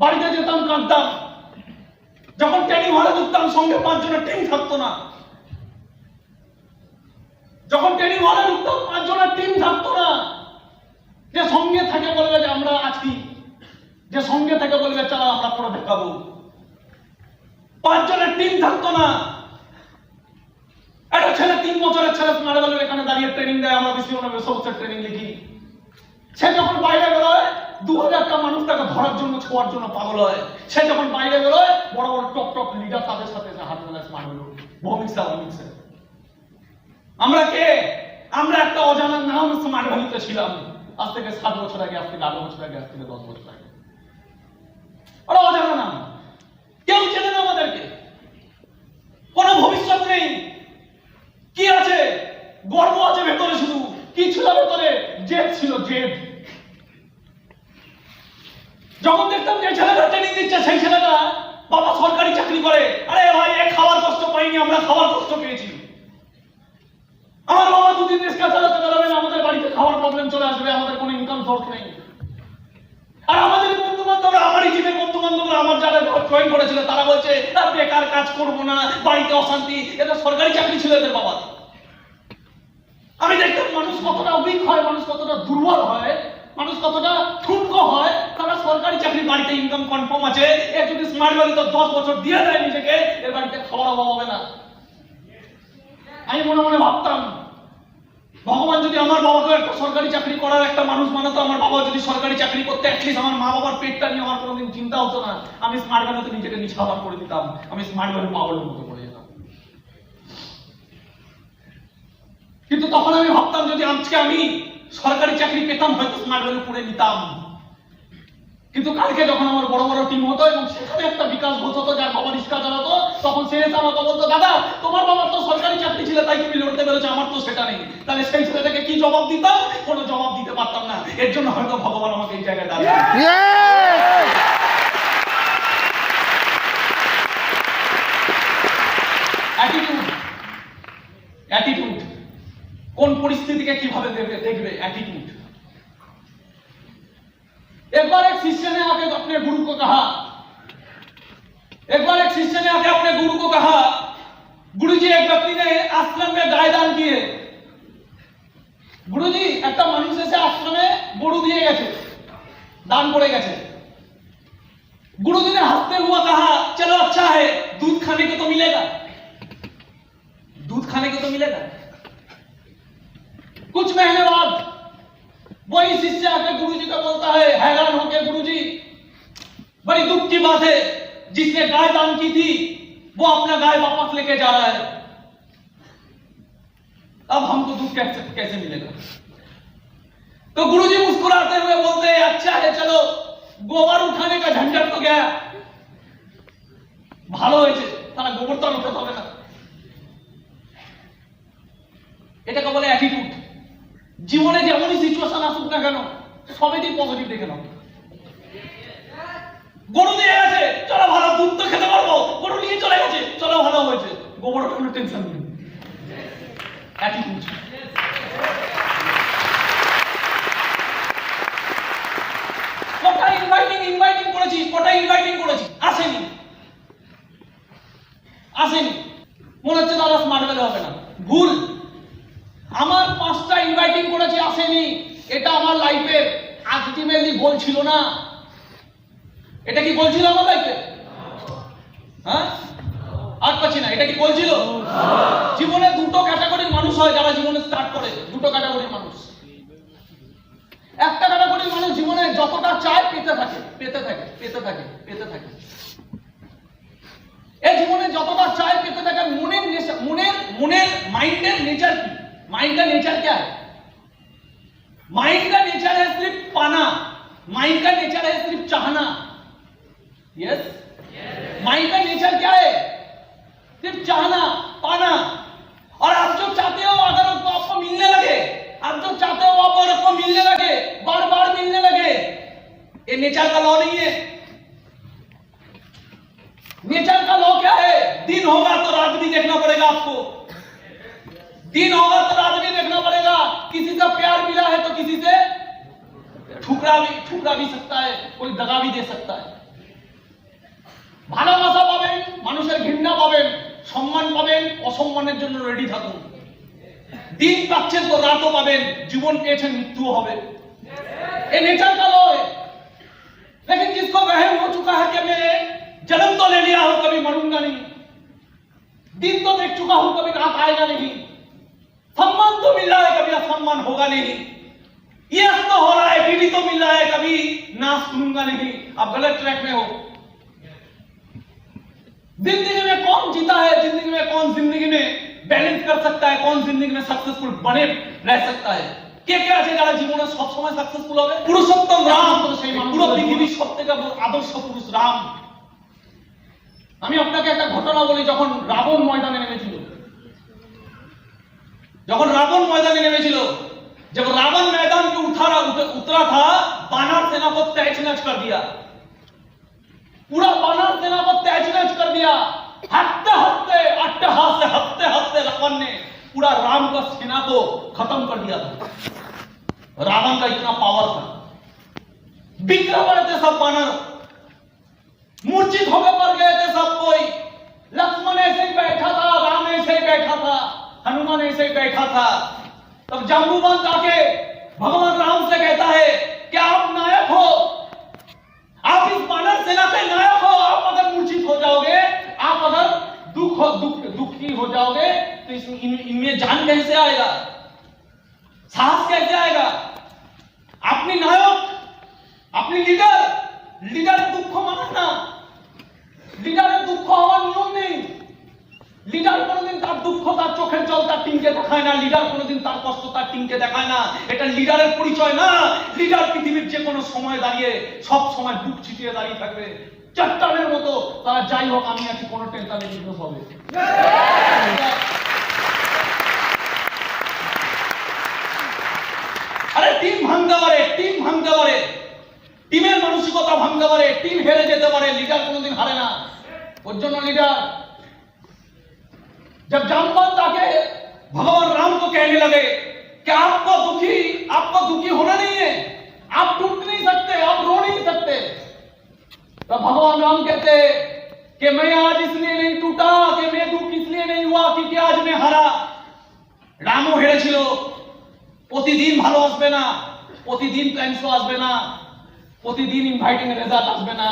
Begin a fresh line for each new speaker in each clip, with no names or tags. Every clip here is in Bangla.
বাড়িতে যেতাম, কাঁদতাম। যখন ট্রেনিং হলে ঢুকতাম, সঙ্গে 5 জনের টিম থাকতো না। যখন ট্রেনিং হলে ঢুকতাম, 5 জনের টিম থাকতো না। যে সঙ্গে থেকে বলবে যে আমরা আছি, যে সঙ্গে থেকে বলবে চলো আমরা করে দেখাবো। 5 জনের টিম থাকতো না। একটা ছেলে 3 বছরের ছেলে মারা গেল, এখানে দাঁড়িয়ে ট্রেনিং দেয়, আমরা বেশি ওনার সবচেয়ে ট্রেনিং লিখি। সে যখন বাইরে বেরোয় 2000টা মানুষ তাকে ধরার জন্য, ছোঁয়ার জন্য পাগল হয়। সে যখন বাইরে বেরোয় বড় বড় টপ টপ লিডার তাদের সাথে হাত মেলায় স্মার্ট হলো। ভৌমিকসা ভৌমিকসা আমরা কে? আমরা একটা অজানা নাম স্মার্ট ভ্যালিতে ছিলাম। আজ থেকে 7 বছর আগে, আজ থেকে 8 বছর আগে, আজ থেকে 10 বছর আগে। ওরা অজানা নাম, কেউ চেনে না আমাদেরকে। কোনো ভবিষ্যৎ নেই। কি আছে? গর্ব আছে ভেতরে, শুধু কি ছিল ভেতরে? জেদ ছিল, জেদ। যখন দেখতাম যে ছেলেটা ট্রেনিং দিচ্ছে, সেই ছেলেটা বাবা সরকারি চাকরি করে, আরে ভাই এ খাওয়ার কষ্ট পাইনি, আমরা খাওয়ার কষ্ট পেয়েছি। আমার বাবা 2 দিন রিক্সা চালাতে পারবে না, আমাদের বাড়িতে খাওয়ার প্রবলেম চলে আসবে, আমাদের কোনো ইনকাম সোর্স নেই। আর আমাদের বন্ধু বান্ধবরা, আমারই জীবের বন্ধু বান্ধবরা, আমার যারা জয়েন করেছিল, তারা বলছে আর বেকার কাজ করবো না, বাড়িতে অশান্তি। এটা সরকারি চাকরি ছিল এদের বাবা। আমি দেখতাম মানুষ কতটা উইক হয়, মানুষ কতটা দুর্বল হয়, মানুষ কতটা ঠুনকো হয়। তারা সরকারি চাকরি, বাড়িতে ইনকাম কনফার্ম আছে, এর যদি স্মার্ট ভ্যালিতে 10 বছর দিয়ে দেয় নিজেকে, এর বাড়িতে খাওয়ার অভাব হবে না। আমি মনে মনে ভাবতাম, ভগবান যদি আমার বাবাকে একটা সরকারি চাকরি করার একটা মানুষ বানাতো, আমার বাবা যদি সরকারি চাকরি করতে, অ্যাটলিস্ট আমার মা বাবার পেটটা নিয়ে আমার কোনোদিন চিন্তা হতো না। আমি স্মার্ট ভ্যালিতে নিজেকে নিছাবার করে দিতাম, আমি স্মার্ট ভ্যালি পাগলের মতো করে যেতাম। কিন্তু তখন আমি ভাবতাম, যদি আজকে আমি সরকারি চাকরি পেতাম, হয়তো স্মার্ট ভ্যালি করে নিতাম। কিন্তু কালকে যখন আমার বড় বড় টিম হতো এবং সেখানে একটা বিকাশ ঘটতো, যার বাবা রিক্সা চালাতো, তখন সে এসে আমাকে বলতো, দাদা তোমার বাবার তো সরকারি চাকরি ছিল, তাই তুমি লড়তে পেরেছো, আমার তো সেটা নেই। তাহলে সেই ছেলেটাকে কি জবাব দিতাম? কোনো জবাব দিতে পারতাম না। এর জন্য হয়তো ভগবান আমাকে এই জায়গায় দাঁড়িয়েছে। অ্যাটিটিউড, অ্যাটিটিউড কোন পরিস্থিতিকে কিভাবে দেখবে? एटीट्यूड। एक बार एक शिष्य ने आके अपने गुरु को कहा, एक बार एक शिष्य ने आके अपने गुरु को कहा, गुरुजी एक व्यक्ति ने आश्रम में गाय दान की है। गुरुजी একটা মানুষ এসে আশ্রমে গরু দিয়ে গেছে, দান করে গেছে। गुरुजी ने हंसते हुए कहा, चलो अच्छा है, दूध खाने को तो मिलेगा, दूध खाने को तो मिलेगा। कुछ महीने बाद वही शिष्य आके गुरुजी को बोलता है, हैरान होकर, गुरुजी बड़ी दुख की बात है, जिसने गाय दान की थी वो अपना गाय वापस लेके जा रहा है, अब हमको दुख कैसे मिलेगा? तो गुरुजी मुस्कुराते हुए बोलते हैं, अच्छा है, चलो गोबर उठाने का झंझट तो गया, ভালো হয়েছে, তারা গোবর তো উঠাতে হবে না। এটাকে বলে অ্যাটিটিউড। জীবনে যেমনই সিচুয়েশন আসুক না কেন, সবেতেই পজিটিভ দেখে নাও। গরু দিয়ে গেছে, চলো ভালো, দুধ তো খেতে পারবো, গরু নিয়ে চলে গেছে, চলো ভালো হয়েছে, গোবর কোনো টেনশন নেই। অ্যাটিটিউড। কটা ইনভাইটিং করেছি, কটা ইনভাইটিং করেছি, আসেনি, আসেনি। মনে হচ্ছে দাদা স্মার্ট ভ্যালি হবে না, ভুল। আমার 5টা ইনভাইটিং করেছি, আসেনি। এটা আমার লাইফের আলটিমেটলি গোল ছিল না। এটা কি গোল ছিল আমার লাইফে? হ্যাঁ, আর পাচ্ছি না। এটা কি গোল ছিল? জীবনে 2টো ক্যাটাগরির মানুষ হয় যারা জীবনে স্টার্ট করে, 2টো ক্যাটাগরির মানুষ। একটা ক্যাটাগরির মানুষ জীবনে যতটা চায় পেতে থাকে, পেতে থাকে, পেতে থাকে, পেতে থাকে। এই জীবনে যতটা চায় পেতে থাকে। মনের माइंड नेचर की, माइंड का नेचर क्या है? माइंड का नेचर है सिर्फ पाना, माइंड का नेचर है सिर्फ चाहना। यस, माइंड का नेचर क्या है? सिर्फ चाहना, पाना। और आप जो चाहते हो अगर आपको मिलने लगे, आप जो चाहते हो आप और आपको मिलने लगे, बार बार मिलने लगे, ये नेचर का लॉ नहीं है। नेचर का लॉ क्या है? दिन होगा तो रात भी देखना पड़ेगा आपको, दिन होगा तो रात भी देखना पड़ेगा। किसी से प्यार मिला है तो किसी से ठुकरा भी सकता है, कोई दगा भी दे सकता है। ভালোবাসা পাবেন, মানুষের ঘৃণা পাবেন, সম্মান পাবেন, অসম্মানের জন্য রেডি থাকুন। দিন পাচ্ছেন তো রাতও পাবেন, জীবন পেয়েছেন মৃত্যুও হবে। ये नेचर का लॉ है। लेकिन जिसको वहम हो चुका है कि मैं जन्म तो ले लिया हूं, कभी मरूंगा नहीं, दिन तो देख चुका हूं, कभी रात आएगा नहीं, सम्मान तो मिल रहा है, कभी असम्मान होगा नहीं, यस तो हो रहा है, बीवी तो मिल रहा है, कभी ना सुनूंगा नहीं, आप गलत ट्रैक में हो। जिंदगी में कौन जीता है, जिंदगी में कौन जिंदगी में बैलेंस कर सकता है, कौन जिंदगी में सक्सेसफुल बने रह सकता है, কে কে আছে যারা জীবনে সব সময় সাকসেসফুল হবে? পুরুষোত্তম রাম তো সেই পুরো পৃথিবীর সবথেকে আদর্শ পুরুষ রাম। আমি আপনাকে একটা ঘটনা বলি, যখন রাবণ ময়দানে নেমেছিল, जब रावण मैदान पे उतरा था, बानर सेना को तहस नहस कर दिया, पूरा बानर सेना को तहस नहस कर दिया। हंसते हंसते अट्टहास से हंसते हंसते रावण ने पूरा राम का सेना को खत्म कर दिया था। रावण का इतना पावर था, बिखरे पड़े थे सब बानर, मूर्छित होकर मर गए थे सब कोई। लक्ष्मण ऐसे ही बैठा था, राम ऐसे ही बैठा था, हनुमान ऐसे ही बैठा था। तब जाम्बुवंत आके भगवान राम से कहता है कि आप नायक हो, आप इस बानर सेना के नायक हो, आप अगर मूर्छित हो जाओगे, आप अगर दुखी हो जाओगे तो इनमें जान कैसे आएगा, साहस कैसे आएगा? अपनी नायक, अपनी লিডারের দুঃখ মানে না, লিডারের দুঃখ হওয়ার নিয়ম নেই। লিডার কোনোদিন তার দুঃখ, তার চোখের জল তার টিমকে দেখায় না, লিডার কোনোদিন তার কষ্ট তার টিমকে দেখায় না, এটা লিডারের পরিচয় না। লিডার পৃথিবীর যে কোনো সময় দাঁড়িয়ে সব সময় বুক ছিটিয়ে দাঁড়িয়ে থাকবে, চট্টানের মতো, তারা যাই হোক আমি আছি, কোনো টেনশনে বিঘ্ন হবে। আরে টিম ভাঙতে পারে, টিমের মানসিকতা ভাঙতে পারে, টিম হেরে যেতে পারে, লিডার কোনোদিন হারে না। ওর জন্য লিডার, जब जाम्बवंत आके भगवान राम को कहने लगे कि आपको दुखी होना नहीं है, आप टूट नहीं सकते, आप रो नहीं सकते, तो भगवान राम कहते कि मैं आज इसलिए नहीं टूटा कि मैं दुख इसलिए नहीं हुआ क्योंकि आज मैं हारा। রামও হেরেছিল, প্রতিদিন ভালো আসবে না, প্রতিদিন প্ল্যান শো আসবে না, প্রতিদিন ইনভাইটিং রেজাল্ট আসবে না,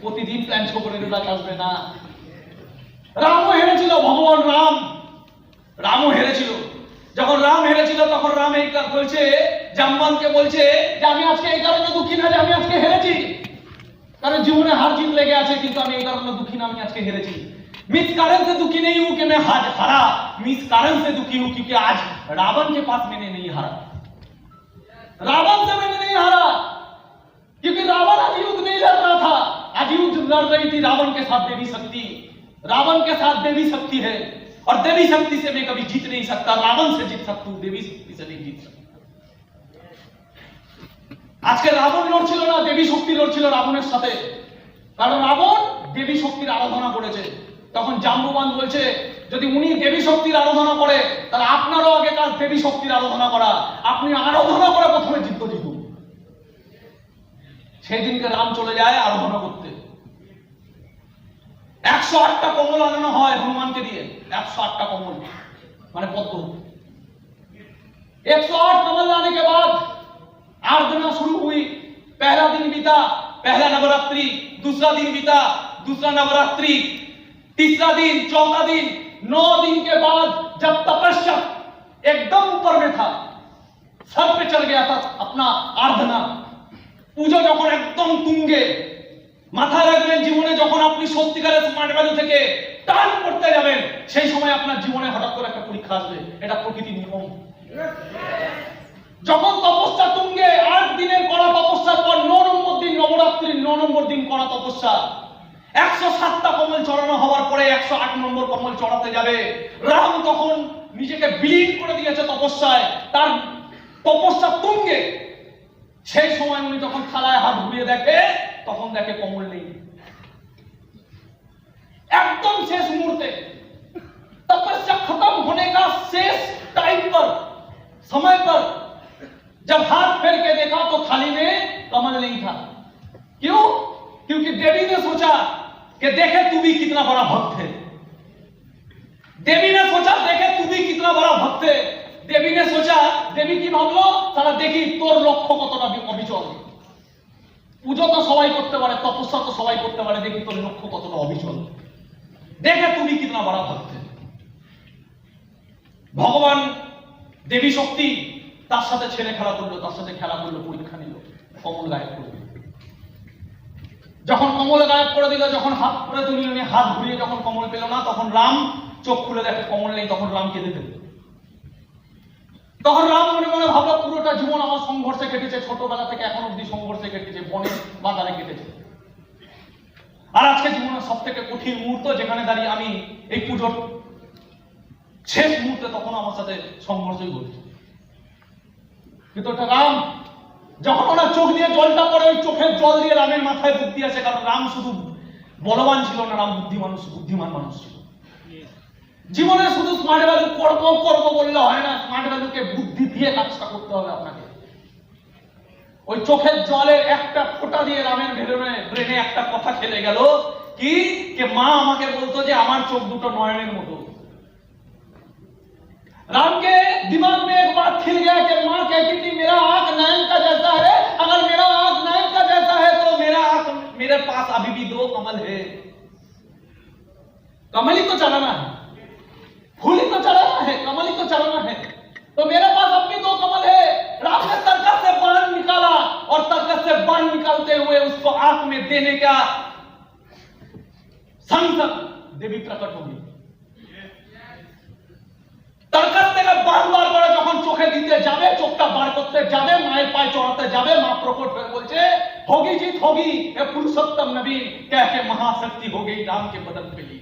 প্রতিদিন প্ল্যান শো করে রেজাল্ট আসবে না। রামও হেরেছিল, ভগবান রামও হেরেছিল। যখন রাম হেরেছিল তখন রাম এই বলছে, জাম্বওয়ান্তকে বলছে যে আমি আজকে এই কারণে দুঃখী না যে আমি আজকে হেরেছি, কারণ জীবনে হার জিত লেগে আছে, কিন্তু আমি এই কারণে দুঃখী না আমি আজকে হেরেছি। मैं इस कारण से दुखी नहीं हूं कि मैं आज हारा, मैं इस कारण से दुखी हूं क्योंकि आज रावण के पास मैंने नहीं हारा, रावण से मैंने नहीं हारा, क्योंकि रावण आज युद्ध नहीं लड़ रहा था, आज युद्ध लड़ रही थी रावण के साथ देवी शक्ति। रावण के साथ देवी शक्ति है, और देवी शक्ति से मैं कभी जीत नहीं सकता, रावण से जीत सकता हूं, देवी शक्ति से नहीं जीत सकता। आज के रावण লড়ছিল না, দেবী শক্তি লড়ছিল রাবণের সাথে, কারণ রাবণ দেবী শক্তির আরাধনা করেছে। তখন জাম্বুবান বলছে যদি উনি দেবী শক্তির আরাধনা করে তাহলে আপনারও আগে কাজ দেবী শক্তির আরাধনা করা, আপনি আরাধনা করে প্রথমে জিতুন। সেই দিনকে রাম চলে যায় আরাধনা করতে। 108টা কমল আনানো হয় হনুমানকে দিয়ে, 108টা कमल माने पद्म। 108 कमल लाने के बाद आराधना शुरू हुई। पहला दिन बीता, पहला नवरात्रि, दूसरा दिन बीता, दूसरा नवरात्रि, तीसरा दिन, चौथा दिन, 9 दिन के बाद जब तपस्या एकदम ऊपर में था, सर पे चढ़ गया था अपना आराधना, पूजा যখন একদম তুঙ্গে, মাথায় রাখবেন জীবনে যখন আপনি সত্যিকারের স্মার্ট ভ্যালু থেকে টার্ন করতে যাবেন সেই সময় আপনার জীবনে হঠাৎ করে একটা পরীক্ষা আসবে, এটা প্রকৃতির নিয়ম। যখন তপস্যা তুঙ্গে, 8 দিনের কড়া তপস্যার পর 9 নম্বর দিন নবরাত্রির 9 নম্বর দিন কড়া তপস্যা, 107টা কমল চড়ানো হওয়ার পরে 108 নম্বর কমল চড়াতে যাবে। রাম তখন নিজেকে বিলীন করে দিয়েছে তপস্যায়, তার তপস্যা তুঙ্গে। সেই সময় উনি যখন থালায় হাত ঘুরিয়ে দেখে তখন দেখে কমল নেই। एकदम शेष मुहूर्ते, तपस्या खत्म होने का शेष टाइम पर, समय पर जब हाथ फेर के देखा तो थाली में कमल नहीं था। क्यों? क्योंकि देवी ने सोचा कि देखे तू भी कितना बड़ा भक्त है। देवी ने सोचा देखे तू भी कितना बड़ा भक्त है। देवी ने सोचा, देवी কি ভাবলো, তারা দেখি তোর লক্ষ্য কতটা অবিচল। পূজা তো সবাই করতে পারে, তপস্যা তো সবাই করতে পারে, দেখি তোর লক্ষ্য কতটা অবিচল। দেখে তুমি কিতনা বড় ভক্ত। ভগবান দেবী শক্তি তার সাথে ছেলে খেলা করলো, তার সাথে খেলা করলো, পরীক্ষা নিল, কমল গায়েব করে দিল। যখন কমল গায়েব করে দিল, যখন হাত করে তুলল, হাত ঘুরিয়ে যখন কমল পেল না, তখন রাম চোখ খুলে দেখে কমল নেই, তখন রাম কেঁদে ফেলল। তখন রাম মনে মনে ভাবলো পুরোটা জীবন আমার সংঘর্ষে কেটেছে, ছোটবেলা থেকে এখন অব্দি সংঘর্ষে কেটেছে, বনে বাজারে কেটেছে। আর আজকে জীবনের সব থেকে কঠিন মুহূর্ত, যেখানে দাঁড়িয়ে আমি এই পুজোর শেষ মুহূর্তে, তখন আমার সাথে সংঘর্ষই ঘটছে। কিন্তু রাম যখন ওনার চোখ দিয়ে জলটা পড়ে, ওই চোখের জল দিয়ে রামের মাথায় বুদ্ধি আসে। কারণ রাম শুধু বলবান ছিল না, রাম বুদ্ধিমান মানুষ ছিল। জীবনে শুধু স্মার্ট ভ্যালু করবো বললে হয় না, স্মার্ট ভ্যালুকে বুদ্ধি দিয়ে কাজটা করতে হবে আপনাকে। ওই চোখের জলের একটা ফোঁটা দিয়ে রামের ব্রেনে একটা কথা খেলে গেল, কি মা আমাকে বলতো যে আমার চোখ দুটো নয়নের মতো। राम के दिमाग में एक बात खिल गया कि माँ कहती थी मेरा आंख नयन का जैसा है, अगर मेरा आंख नयन का जैसा है तो मेरा आंख, मेरे पास अभी भी दो कमल है। कमल ही तो चलाना है, फूल ही तो चलाना है, कमल ही तो चलाना है। तो मेरे पास अब भी दो कमल है। राम ने तरकस से बाण निकाला और तरकस से बाण निकालते हुए उसको आंख में देने का संग देवी प्रकट हो गई। तरकस থেকে বারবার করে যখন চোখে দিতে যাবে, চোখটা বার করতে যাবে, মায়ের পায়ে চড়াতে যাবে, মা প্রকট হয়ে বলছে होगी जीत होगी, ये पुरुषोत्तम नबी कह के महाशक्ति हो गई राम के बदन पे ली।